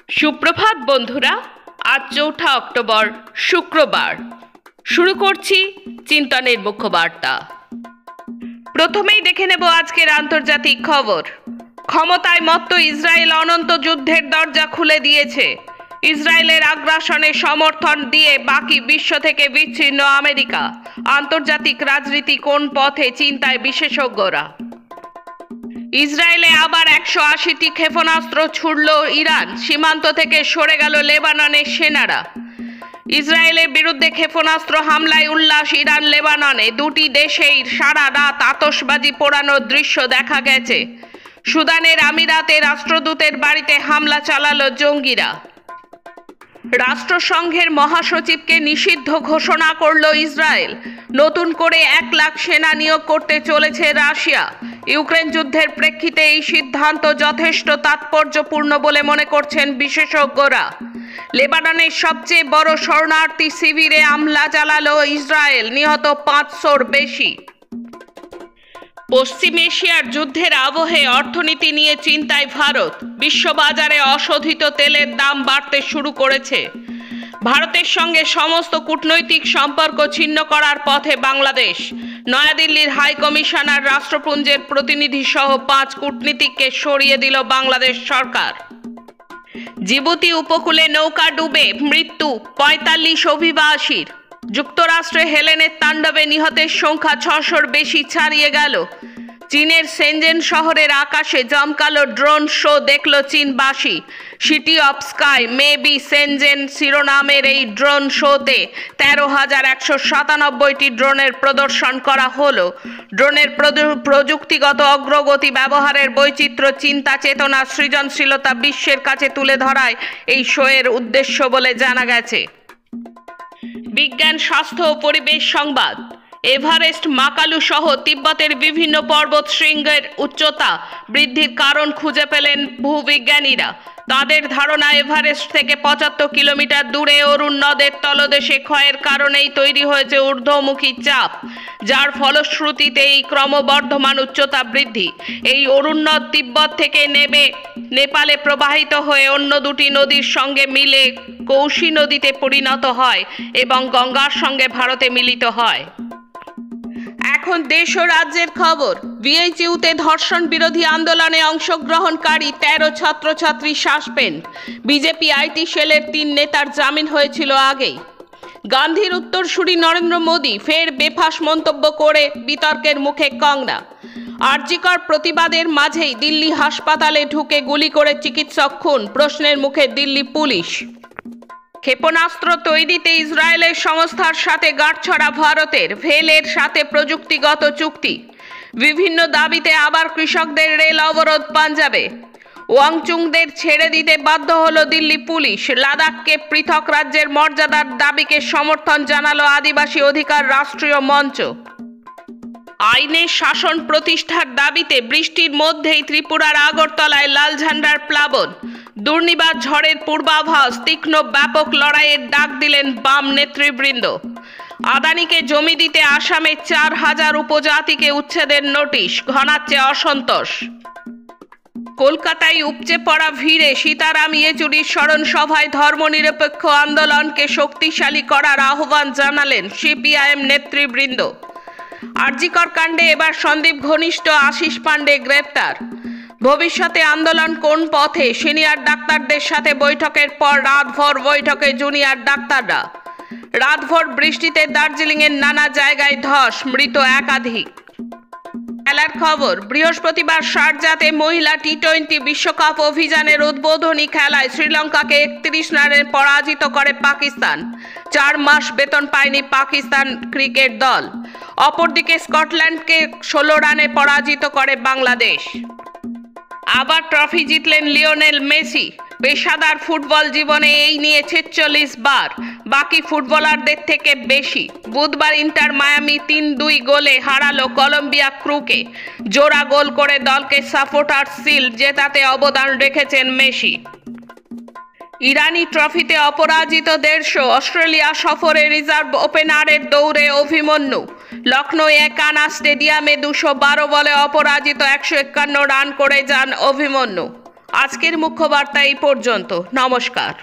সুপ্রভাত বন্ধুরা। আজ ৪ঠা অক্টোবর শুক্রবার। শুরু করছি চিন্তনের মুখ্য বার্তা। প্রথমেই দেখে নেব আজকের আন্তর্জাতিক খবর। ক্ষমতায় মত্ত ইসরায়েল অনন্ত যুদ্ধের দরজা খুলে দিয়েছে। ইসরায়েলের আগ্রাসনে সমর্থন দিয়ে বাকি বিশ্ব থেকে বিচ্ছিন্ন আমেরিকা। আন্তর্জাতিক রাজনীতি কোন পথে, চিন্তায় বিশেষজ্ঞরা। ইসরায়েলে আবার ১৮০টি ক্ষেপণাস্ত্র ছুড়ল ইরান। সীমান্ত থেকে সরে গেল লেবাননের সেনারা। ইসরায়েলের বিরুদ্ধে ক্ষেপণাস্ত্র হামলায় উল্লাস ইরান লেবাননে। দুটি দেশেই সারা রাত আতশবাজি পোড়ানোর দৃশ্য দেখা গেছে। সুদানের আমিরাতে রাষ্ট্রদূতের বাড়িতে হামলা চালালো জঙ্গিরা। রাষ্ট্রসংঘের মহাসচিবকে নিষিদ্ধ ঘোষণা করল ইসরায়েল। নতুন করে ১ লাখ সেনা নিয়োগ করতে চলেছে রাশিয়া। ইউক্রেন যুদ্ধের প্রেক্ষিতে এই সিদ্ধান্ত যথেষ্ট তাৎপর্যপূর্ণ বলে মনে করছেন বিশেষজ্ঞরা। লেবাননের সবচেয়ে বড় শরণার্থী শিবিরে হামলা চালালো ইসরায়েল। নিহত ৫০০-র বেশি। পশ্চিম এশিয়ার যুদ্ধের আবহে অর্থনীতি নিয়ে চিন্তায় ভারত। বিশ্ববাজারে অশোধিত তেলের দাম বাড়তে শুরু করেছে। ভারতের সঙ্গে সমস্ত কূটনৈতিক সম্পর্ক ছিন্ন করার পথে বাংলাদেশ। নয়াদিল্লির হাই কমিশনার রাষ্ট্রপুঞ্জের প্রতিনিধি সহ ৫ কূটনীতিককে সরিয়ে দিল বাংলাদেশ সরকার। জিবুতি উপকূলে নৌকা ডুবে মৃত্যু ৪৫ অভিবাসীর। যুক্তরাষ্ট্রে হেলেনের তাণ্ডবে নিহতের সংখ্যা ৬০০-র বেশি ছাড়িয়ে গেল। চীনের সেনজেন শহরের আকাশে জমকালো ড্রোন শো দেখল চীনবাসী। City of sky may be Shenzhen শিরোনামের এই ড্রোন শোতে ১৩,১৯৭টি ড্রোনের প্রদর্শন করা হলো। ড্রোনের প্রযুক্তিগত অগ্রগতি, ব্যবহারের বৈচিত্র্য, চিন্তা চেতনা, সৃজনশীলতা বিশ্বের কাছে তুলে ধরায় এই শোয়ের উদ্দেশ্য বলে জানা গেছে। বিজ্ঞান, স্বাস্থ্য ও পরিবেশ সংবাদ। এভারেস্ট, মাকালু সহ তিব্বতের বিভিন্ন পর্বত শৃঙ্গের উচ্চতা বৃদ্ধির কারণ খুঁজে পেলেন ভূবিজ্ঞানীরা। তাদের ধারণা, এভারেস্ট থেকে ৭৫ কিলোমিটার দূরে অরুণ নদের তলদেশে ক্ষয়ের কারণেই তৈরি হয়েছে ঊর্ধ্বমুখী চাপ, যার ফলশ্রুতিতে এই ক্রমবর্ধমান উচ্চতা বৃদ্ধি। এই অরুণ নদ তিব্বত থেকে নেপালে প্রবাহিত হয়ে অন্য দুটি নদীর সঙ্গে মিলে কৌশী নদীতে পরিণত হয় এবং গঙ্গার সঙ্গে ভারতে মিলিত হয়। এখন দেশ ও রাজ্যের খবর। বিএইচইউতে ধর্ষণ বিরোধী আন্দোলনে অংশগ্রহণকারী ১৩ ছাত্রছাত্রী সাসপেন্ড। বিজেপি আইটি সেলের ৩ নেতার জামিন হয়েছিল আগেই। গান্ধীর উত্তরসূরি নরেন্দ্র মোদী ফের বেফাঁস মন্তব্য করে বিতর্কের মুখে কংনা। আরজিকর প্রতিবাদের মাঝেই দিল্লি হাসপাতালে ঢুকে গুলি করে চিকিৎসক খুন, প্রশ্নের মুখে দিল্লি পুলিশ। ক্ষেপণাস্ত্র তৈরিতে ইসরায়েলের সংস্থার সাথে গাঁটছড়া ভারতের, ভেলের সাথে প্রযুক্তিগত চুক্তি। বিভিন্ন দাবিতে আবার কৃষকদের রেল অবরোধ পাঞ্জাবে। ওয়াংচুংদের ছেড়ে দিতে বাধ্য হলো দিল্লি পুলিশ। লাদাখকে পৃথক রাজ্যের মর্যাদার দাবিকে সমর্থন জানালো আদিবাসী অধিকার রাষ্ট্রীয় মঞ্চ। আইনের শাসন প্রতিষ্ঠার দাবিতে বৃষ্টির মধ্যেই ত্রিপুরার আগরতলায় লাল ঝান্ডার প্লাবন। দুর্নিবার ঝড়ের পূর্বাভাস, তীক্ষ্ণ ব্যাপক লড়াইয়ের ডাক দিলেন বাম নেতৃবৃন্দ। আদানিকে জমি দিতে আসামে ৪,০০০ উপজাতিকে উচ্ছেদের নোটিশ, ঘনাচ্ছে অসন্তোষ। কলকাতায় উপচে পড়া ভিড়ে সীতারাম ইয়েচুরির স্মরণ সভায় ধর্মনিরপেক্ষ আন্দোলনকে শক্তিশালী করার আহ্বান জানালেন সিপিআইএম নেতৃবৃন্দ। আরজিকর কাণ্ডে এবার সন্দীপ ঘনিষ্ঠ আশিস পাণ্ডে গ্রেপ্তার। ভবিষ্যতে আন্দোলন কোন পথে, সিনিয়র ডাক্তারদের সাথে বৈঠকের পর রাতভর বৈঠকে জুনিয়র ডাক্তাররা। রাতভর বৃষ্টিতে দার্জিলিংয়ের নানা জায়গায় ধস, মৃত একাধিক। খেলার খবর। বৃহস্পতিবার শারজাতে মহিলা টি-20 বিশ্বকাপ অভিযানের উদ্বোধনী খেলায় শ্রীলঙ্কাকে ৩১ রানে পরাজিত করে পাকিস্তান। ৪ মাস বেতন পায়নি পাকিস্তান ক্রিকেট দল। অপরদিকে স্কটল্যান্ডকে ১৬ রানে পরাজিত করে বাংলাদেশ। আবার ট্রফি জিতলেন লিওনেল মেসি। পেশাদার ফুটবল জীবনে এই নিয়ে ৪৬ বার, বাকি ফুটবলারদের থেকে বেশি। বুধবার ইন্টার মায়ামি ৩-২ গোলে হারালো কলম্বিয়া ক্রুকে। জোড়া গোল করে দলকে সাপোর্টার্স শিল্ড জেতাতে অবদান রেখেছেন মেসি। ইরানি ট্রফিতে অপরাজিত ১৫০। অস্ট্রেলিয়া সফরে রিজার্ভ ওপেনারের দৌড়ে অভিমন্যু। লখনৌ একানা স্টেডিয়ামে ২১২ বলে অপরাজিত ১৫১ রান করে যান অভিমন্যু। আজকের মুখ্য বার্তা এই পর্যন্ত। নমস্কার।